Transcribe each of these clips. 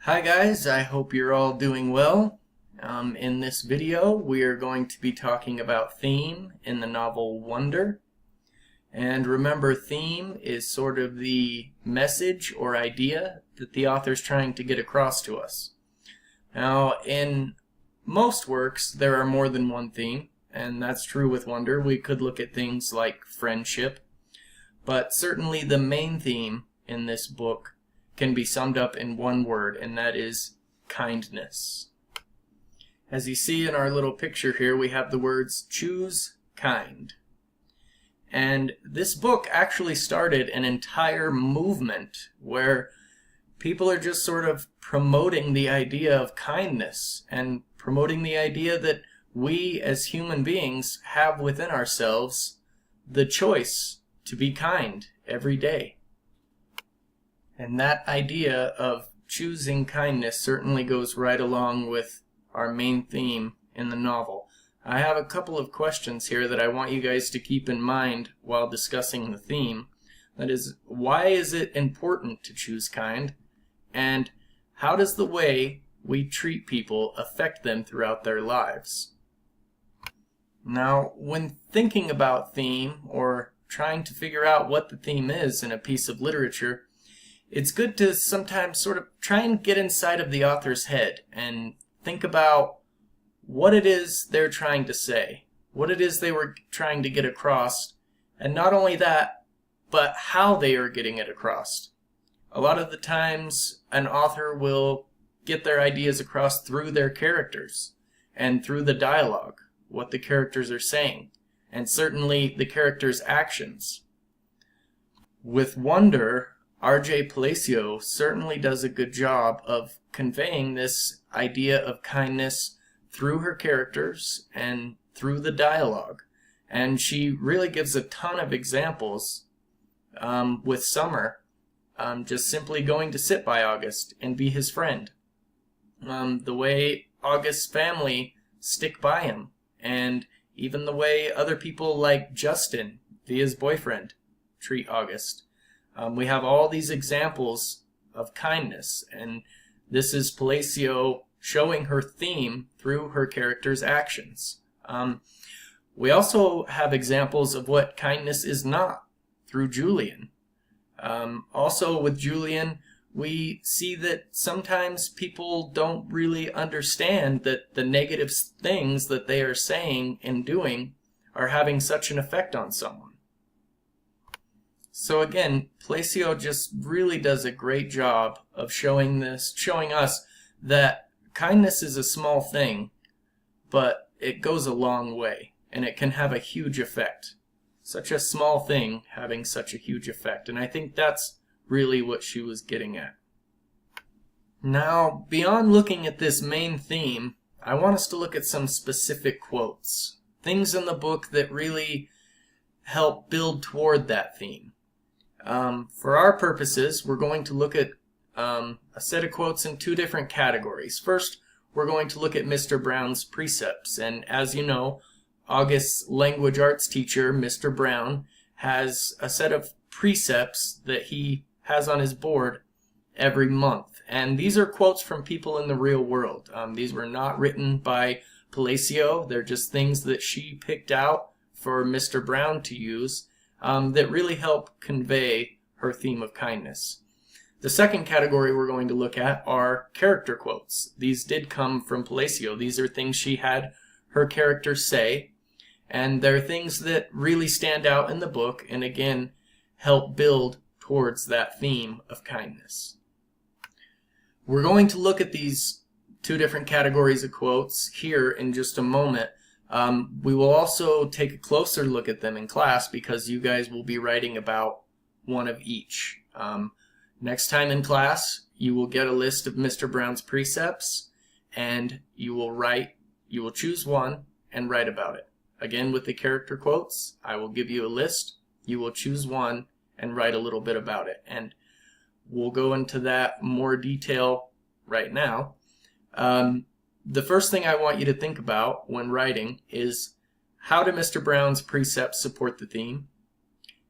Hi guys, I hope you're all doing well. In this video we are going to be talking about theme in the novel Wonder. And remember, theme is sort of the message or idea that the author's trying to get across to us. Now, in most works there are more than one theme, and that's true with Wonder. We could look at things like friendship, but certainly the main theme in this book can be summed up in one word, and that is kindness. As you see in our little picture here, we have the words choose kind. And this book actually started an entire movement where people are just sort of promoting the idea of kindness and promoting the idea that we as human beings have within ourselves the choice to be kind every day. And that idea of choosing kindness certainly goes right along with our main theme in the novel. I have a couple of questions here that I want you guys to keep in mind while discussing the theme. That is, why is it important to choose kind? And how does the way we treat people affect them throughout their lives? Now, when thinking about theme or trying to figure out what the theme is in a piece of literature, it's good to sometimes sort of try and get inside of the author's head and think about what it is they're trying to say, what it is they were trying to get across, and not only that, but how they are getting it across. A lot of the times an author will get their ideas across through their characters and through the dialogue, what the characters are saying, and certainly the characters' actions. With Wonder, R.J. Palacio certainly does a good job of conveying this idea of kindness through her characters and through the dialogue. And she really gives a ton of examples with Summer just simply going to sit by August and be his friend. The way August's family stick by him, and even the way other people like Justin, Via's boyfriend, treat August. We have all these examples of kindness, and this is Palacio showing her theme through her character's actions. We also have examples of what kindness is not through Julian. Also with Julian, we see that sometimes people don't really understand that the negative things that they are saying and doing are having such an effect on someone. So again, Palacio just really does a great job of showing us that kindness is a small thing, but it goes a long way, and it can have a huge effect. Such a small thing having such a huge effect, and I think that's really what she was getting at. Now, beyond looking at this main theme, I want us to look at some specific quotes, things in the book that really help build toward that theme. For our purposes, we're going to look at a set of quotes in two different categories. First, we're going to look at Mr. Brown's precepts, and as you know, August's language arts teacher, Mr. Brown, has a set of precepts that he has on his board every month. And these are quotes from people in the real world. These were not written by Palacio. They're just things that she picked out for Mr. Brown to use that really help convey her theme of kindness. The second category we're going to look at are character quotes. These did come from Palacio. These are things she had her characters say, and they're things that really stand out in the book and again help build towards that theme of kindness. We're going to look at these two different categories of quotes here in just a moment. We will also take a closer look at them in class because you guys will be writing about one of each. Next time in class, you will get a list of Mr. Brown's precepts, and you will choose one and write about it. Again, with the character quotes, I will give you a list. You will choose one and write a little bit about it. And we'll go into that more detail right now. The first thing I want you to think about when writing is, how do Mr. Brown's precepts support the theme?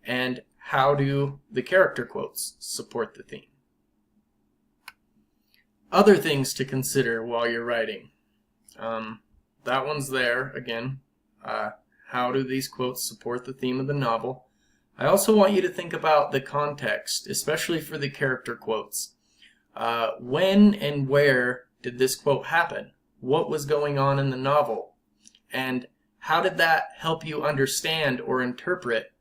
And how do the character quotes support the theme? Other things to consider while you're writing. That one's there again. How do these quotes support the theme of the novel? I also want you to think about the context, especially for the character quotes. When and where did this quote happen? What was going on in the novel? And how did that help you understand or interpret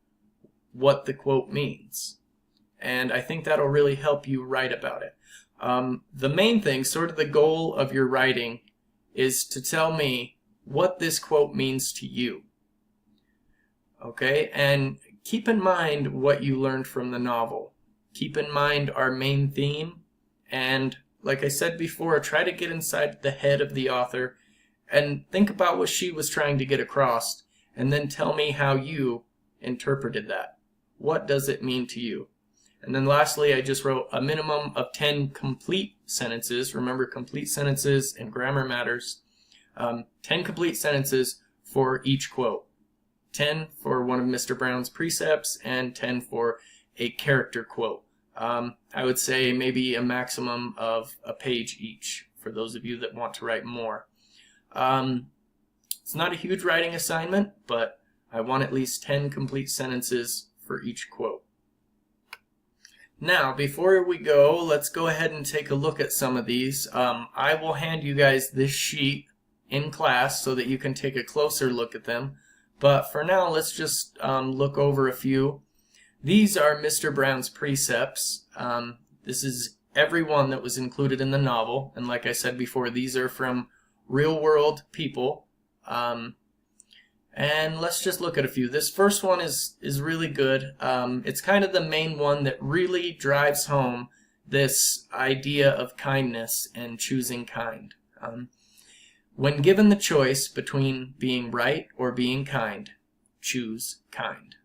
what the quote means? And I think that'll really help you write about it. The main thing, sort of the goal of your writing, is to tell me what this quote means to you. Okay? And keep in mind what you learned from the novel. Keep in mind our main theme. And like I said before, try to get inside the head of the author and think about what she was trying to get across, and then tell me how you interpreted that. What does it mean to you? And then lastly, I just wrote a minimum of 10 complete sentences. Remember, complete sentences and grammar matters. 10 complete sentences for each quote. 10 for one of Mr. Brown's precepts and 10 for a character quote. I would say maybe a maximum of a page each for those of you that want to write more. It's not a huge writing assignment, but I want at least 10 complete sentences for each quote. Now, before we go, let's go ahead and take a look at some of these. I will hand you guys this sheet in class so that you can take a closer look at them. But for now, let's just look over a few. These are Mr. Brown's precepts. This is every one that was included in the novel. And like I said before, these are from real-world people. And let's just look at a few. This first one is really good. It's kind of the main one that really drives home this idea of kindness and choosing kind. When given the choice between being right or being kind, choose kind.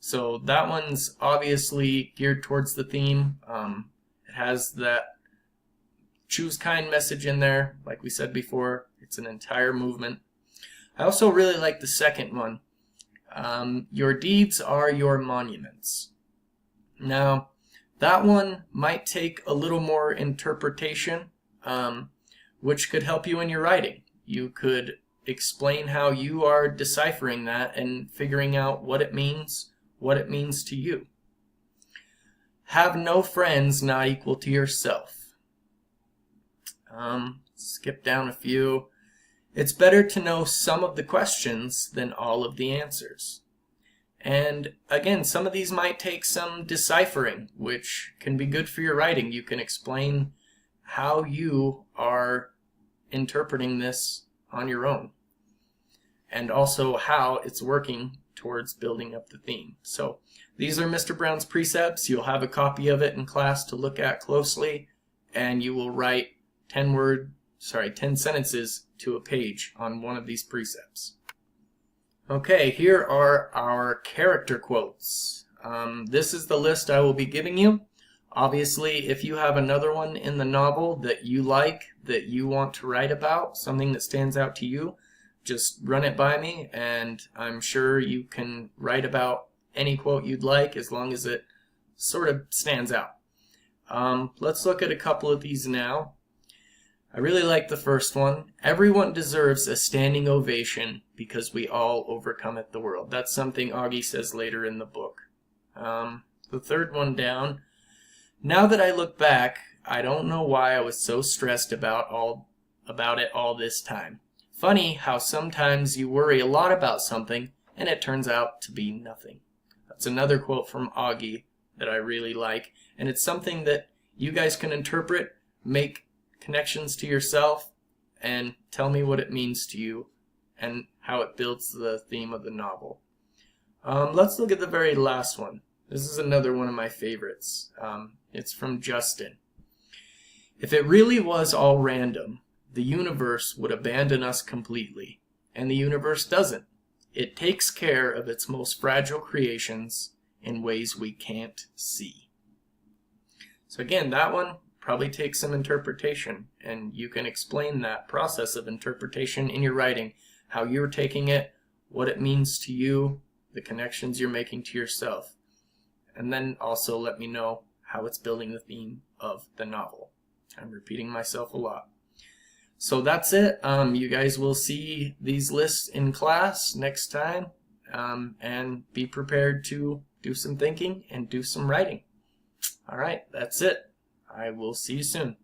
So that one's obviously geared towards the theme. It has that choose kind message in there. Like we said before, it's an entire movement. I also really like the second one. Your deeds are your monuments. Now, that one might take a little more interpretation, which could help you in your writing. You could explain how you are deciphering that and figuring out what it means to you. Have no friends not equal to yourself. Skip down a few. It's better to know some of the questions than all of the answers. And again, some of these might take some deciphering, which can be good for your writing. You can explain how you are interpreting this on your own, and also how it's working towards building up the theme. So these are Mr. Brown's precepts. You'll have a copy of it in class to look at closely, and you will write 10 sentences to a page on one of these precepts. Okay, here are our character quotes. This is the list I will be giving you. Obviously, if you have another one in the novel that you like, that you want to write about, something that stands out to you, just run it by me, and I'm sure you can write about any quote you'd like as long as it sort of stands out. Let's look at a couple of these now. I really like the first one. Everyone deserves a standing ovation because we all overcometh the world. That's something Augie says later in the book. The third one down. Now that I look back, I don't know why I was so stressed about it all this time. Funny how sometimes you worry a lot about something and it turns out to be nothing. That's another quote from Augie that I really like, and it's something that you guys can interpret, make connections to yourself, and tell me what it means to you and how it builds the theme of the novel. Let's look at the very last one. This is another one of my favorites. It's from Justin. If it really was all random, the universe would abandon us completely. And the universe doesn't. It takes care of its most fragile creations in ways we can't see. So again, that one probably takes some interpretation, and you can explain that process of interpretation in your writing, how you're taking it, what it means to you, the connections you're making to yourself. And then also let me know how it's building the theme of the novel. I'm repeating myself a lot. So that's it. You guys will see these lists in class next time, and be prepared to do some thinking and do some writing. All right, that's it. I will see you soon.